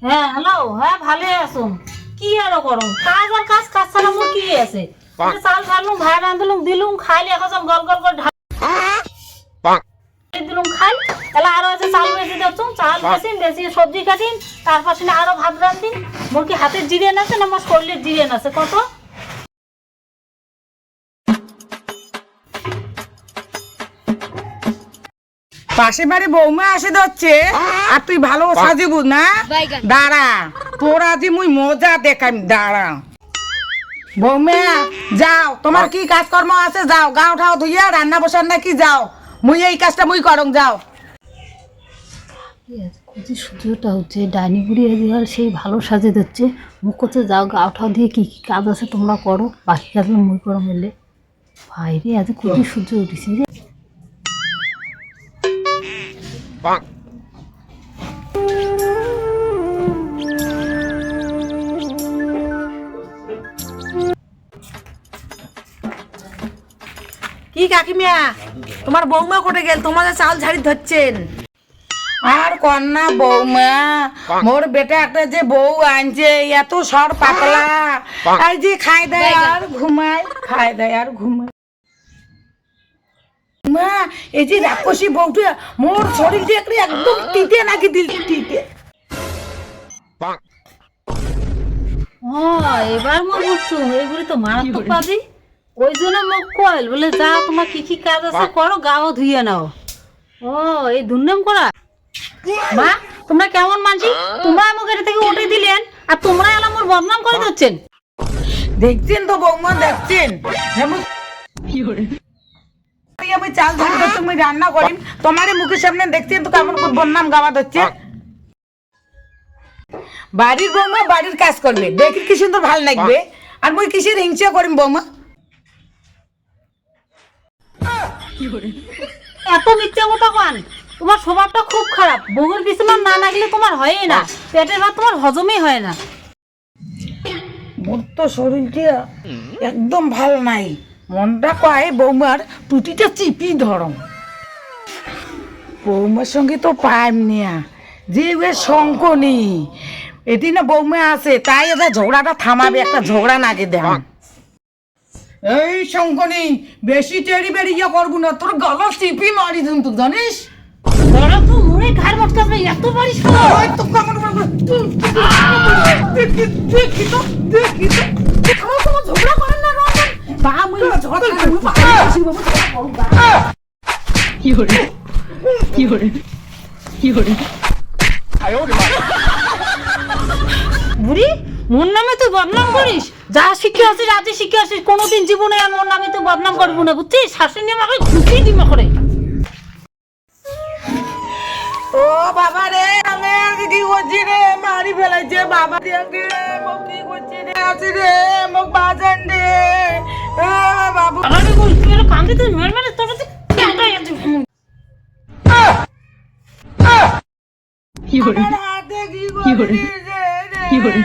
হ্যাঁ হ্যালো, হ্যাঁ ভালো আছো? কি আরো করো কাজ আর কাজ, কাজ ছাড়া মোর কি আছে? চাল ঢাললুম, ভাই রাঁধলুম, দিলুম খাইলে এখন গল গল করে দিলুম খাই। তাহলে আরো আছে চাল বেশি দিচ্ছ, চাল বেশি বেশি সবজি কাটিন, তার পাশে আরো ভাত রাঁধিন। মোর কি হাতের জিরিয়ান আছে না মোর শরীরের জিরিয়ান আছে কত? পাশে বাড়ি বৌমা আসে ধরছে আর তুই ভালো সাজিবু না। দাঁড়া, তোর আজি মুই মজা দেখাম, দাঁড়া। বৌমা যাও, তোমার কি কাজকর্ম আছে যাও, গাও ঠাও ধুইয়া রান্না বসান নাকি যাও, মুই এই কাজটা মুই করং, যাও। সূর্যটা হচ্ছে ডাইনি বুড়ি আর সেই ভালো সাজে দিচ্ছে, মুখ করছে যাও গাও ঠাও দিয়ে কি কি কাজ আছে তোমরা করো, বাকি কাজগুলো মুই করো মিললে। ভাই রে আজ খুবই সূর্য উঠেছে রে। কি কাকিমিয়া, তোমার বৌমা কোটে গেল, তোমাদের চাল ঝাড়ি ধরছেন? আর কন্যা বৌমা, মোর বেটা একটা যে বউ আনছে এত সর পাতলা, আর যে খায় দেয় আর ঘুমায়, খায় দেয় আর ঘুমায়। মা এই যে রাক্ষসী বউটা মোর শরীর দিয়ে একদম টিটে নাকি দিল টিটে। ও এবার মনে বুঝছো, এইগুলি তো মারাত্মক বাজি। ওই জন্য মুখ কয়েল বলে যা তোমার কি কি কাজ আছে করো, গাও ধুইয়ে নাও। ও এই দুর্নাম করা। মা তোমরা কেমন মানছি, তোমরা আমাকে এটা থেকে উঠে দিলেন আর তোমরা এলাম মোর বদনাম করে দিচ্ছেন। দেখছেন তো বৌমা, দেখছেন আমি চাল ঝাড়ি ধরতে আমি রান্না করি, তোমার মুখের সামনে দেখছেন তো কেমন বদনাম গাওয়া হচ্ছে। বাড়ির বৌমা বাড়ির কাজ করবে, দেখি কি সুন্দর ভাল লাগবে, আর মুই কিসের হিংসা করিম বৌমা। এত মিথ্যা কথা কান, তোমার স্বভাবটা খুব খারাপ। বউয়ের পিছনে না লাগলে তোমার হয়ই না, পেটের ভাত তোমার হজমই হয় না। মোর তো শরীরটা একদম ভাল নাই, মনটা কয় বৌমার টুটিটা চিপি ধরম। বৌমার সঙ্গে তো পাইম নিয়া যে শঙ্কনি এটি না বৌমা আছে, তাই এটা ঝগড়াটা থামাবে, একটা ঝগড়া নাগে দেখ। এই শঙ্কনি বেশি টেরি বেরি ইয়ে করবো না, তোর গলা চিপি মারি দিন তুই জানিস। বড় তো মুড়ে ঘাড় মটকা এত বাড়ি শোনো। ওই তো কেমন দেখি দেখি তো দেখি তো তোমার ঝগড়া করেন না রতন বা মুই ঝগড়া করব কি হরে কি হরে কি হরে। বুড়ি মোর নামে তুই বদনাম করিস, যা শিখে আসিস রাতে শিখে আসিস, কোনোদিন জীবনে আর মোর নামে তুই বদনাম করবো না বুঝছিস। শাশুড়ি আমাকে ঘুষি দিমা করে। ও বাবা রে, আমি কি করছি রে, মারি ফেলাইছে বাবা রে, মোক কি করছি রে, আছি রে মোক বাজান রে বাবু। আমি বলছি এর কান্দে তুই মের মেরে তোর কাছে কেমন আছে কি করে হাতে কি করে কি করে